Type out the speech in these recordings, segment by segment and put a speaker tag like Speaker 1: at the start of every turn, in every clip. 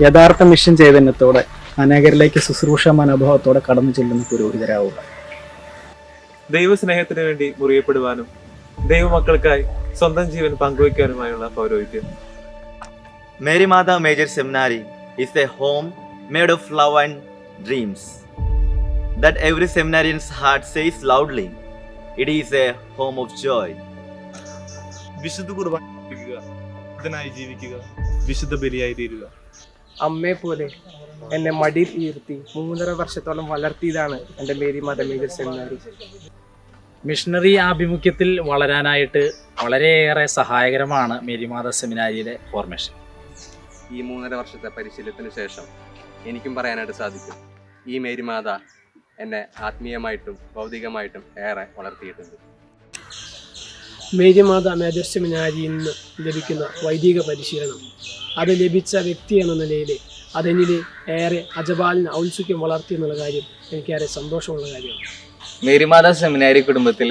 Speaker 1: യഥാർത്ഥ മിഷൻ ചൈതന്യത്തോടെ അനേകരിലേക്ക് ശുശ്രൂഷ മനോഭാവത്തോടെ കടന്നു ചെല്ലുന്ന പുരോഹിതരാവുക.
Speaker 2: ദൈവസ്നേഹത്തിന് വേണ്ടി മുറിയപ്പെടുവാനും ദൈവമക്കൾക്കായി സ്വന്തം ജീവൻ പങ്കുവയ്ക്കാനുമായുള്ള പൗരോഹിത്യം.
Speaker 3: Mary Mata Major Seminary is a home made of love and dreams. That every seminarian's heart says loudly, it is a home of joy.
Speaker 4: വിശുദ്ധ കുർബാന ഇതിനായി ജീവിക്കുക, വിശുദ്ധ ബലിയായി തീരുക.
Speaker 5: അമ്മയെ പോലെ എന്നെ മടിയിൽ ഉയർത്തി 3.5 വർഷത്തോളം വളർത്തിയതാണ് എൻ്റെ മേരി മാത മേജർ സെമിനാരി.
Speaker 6: മിഷണറി ആഭിമുഖ്യത്തിൽ വളരാനായിട്ട് വളരെയേറെ സഹായകരമാണ് മേരിമാത സെമിനാരിയിലെ ഫോർമേഷൻ.
Speaker 7: ഈ 3.5 വർഷത്തെ പരിശീലനത്തിന് ശേഷം എനിക്കും പറയാനായിട്ട് സാധിക്കും, ഈ മേരിമാത എന്നെ ആത്മീയമായിട്ടും ഭൗതികമായിട്ടും ഏറെ വളർത്തിയിട്ടുണ്ട്.
Speaker 8: മേരി മാത മേജർ സെമിനാരിയിൽ നിന്ന് ലഭിക്കുന്ന വൈദിക പരിശീലനം, അത് ലഭിച്ച വ്യക്തി എന്ന നിലയിൽ അതെന്നിൽ ഏറെ അജപാലിന് ഔത്സുക്യം വളർത്തി എന്നുള്ള കാര്യം എനിക്കേറെ സന്തോഷമുള്ള കാര്യമാണ്.
Speaker 9: മേരിമാത സെമിനാരി കുടുംബത്തിൽ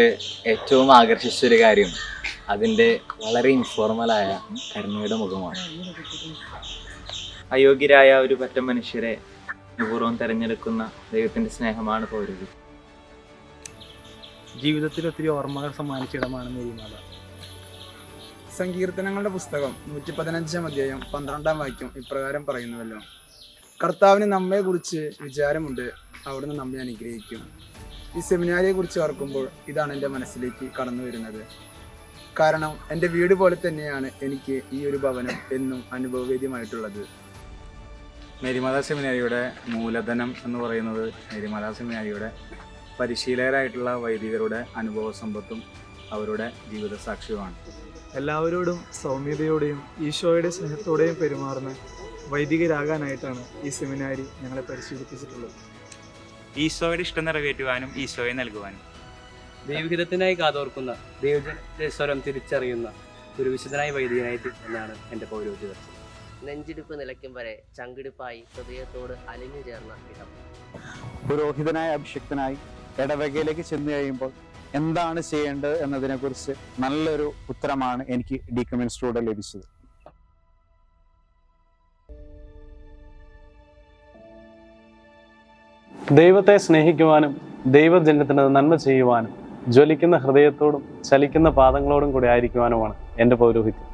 Speaker 9: ഏറ്റവും ആകർഷിച്ചൊരു കാര്യം അതിൻ്റെ വളരെ ഇൻഫോർമലായ കരുണയുടെ മുഖമാണ്. അയോഗ്യരായ ഒരു പറ്റം മനുഷ്യരെ പൂർവ്വം തിരഞ്ഞെടുക്കുന്ന ദൈവത്തിൻ്റെ സ്നേഹമാണ് പൗരോഹിത്യം.
Speaker 1: ജീവിതത്തിൽ ഒത്തിരി ഓർമ്മകൾ സമ്മാനിച്ചിടമാണ് മേരിമാത.
Speaker 10: സങ്കീർത്തനങ്ങളുടെ പുസ്തകം 115 അധ്യായം 12 വാക്യം ഇപ്രകാരം പറയുന്നുവല്ലോ: കർത്താവിന് നമ്മെക്കുറിച്ച് വിചാരമുണ്ട്, അവിടുന്ന് നമ്മെ അനുഗ്രഹിക്കും. ഈ സെമിനാരിയെ കുറിച്ച് ഓർക്കുമ്പോൾ ഇതാണ് എൻ്റെ മനസ്സിലേക്ക് കടന്നു വരുന്നത്. കാരണം എൻ്റെ വീട് പോലെ തന്നെയാണ് എനിക്ക് ഈ ഒരു ഭവനം എന്നും അനുഭവവേദ്യമായിട്ടുള്ളത്.
Speaker 11: മേരിമാത സെമിനാരിയുടെ മൂലധനം എന്ന് പറയുന്നത് മേരിമാത സെമിനാരിയുടെ പരിശീലകരായിട്ടുള്ള വൈദികരുടെ അനുഭവ സമ്പത്തും അവരുടെ ജീവിത സാക്ഷ്യവുമാണ്.
Speaker 4: എല്ലാവരോടും സൗമ്യതയോടെയും ഈശോയുടെ സ്നേഹത്തോടെയും പെരുമാറുന്ന വൈദികരാകാനായിട്ടാണ് ഈ സെമിനാരി ഞങ്ങളെ പരിശീലിപ്പിച്ചിട്ടുള്ളത്.
Speaker 12: ഈശോയുടെ ഇഷ്ടം നിറവേറ്റുവാനും ഈശോയെ നൽകുവാനും.
Speaker 5: ദൈവഹിതത്തിനായി കാതോർക്കുന്ന ദൈവജനത്തിന്റെ സ്വരം തിരിച്ചറിയുന്ന ഒരു വിശുദ്ധനായ വൈദികനായിട്ട് എന്നാണ് എൻ്റെ പൗരോഹിത്യ ദർശനം.
Speaker 13: നെഞ്ചിടിപ്പ് നിലയ്ക്കും വരെ ചങ്കിടിപ്പായി ഹൃദയത്തോട് അലിഞ്ഞു ചേർന്ന ഇടം.
Speaker 14: പുരോഹിതനായ അഭിഷിക്തനായി ഇടവകയിലേക്ക് ചെന്ന് കഴിയുമ്പോൾ എന്താണ് ചെയ്യേണ്ടത് എന്നതിനെക്കുറിച്ച് നല്ലൊരു ഉത്തരമാണ് എനിക്ക് ഡീക്കൺ മിനിസ്റ്ററിലൂടെ ലഭിച്ചത്.
Speaker 15: ദൈവത്തെ സ്നേഹിക്കുവാനും ദൈവജനത്തിന് നന്മ ചെയ്യുവാനും ജ്വലിക്കുന്ന ഹൃദയത്തോടും ചലിക്കുന്ന പാദങ്ങളോടും കൂടി ആയിരിക്കുവാനുമാണ് എൻ്റെ പൗരോഹിത്യം.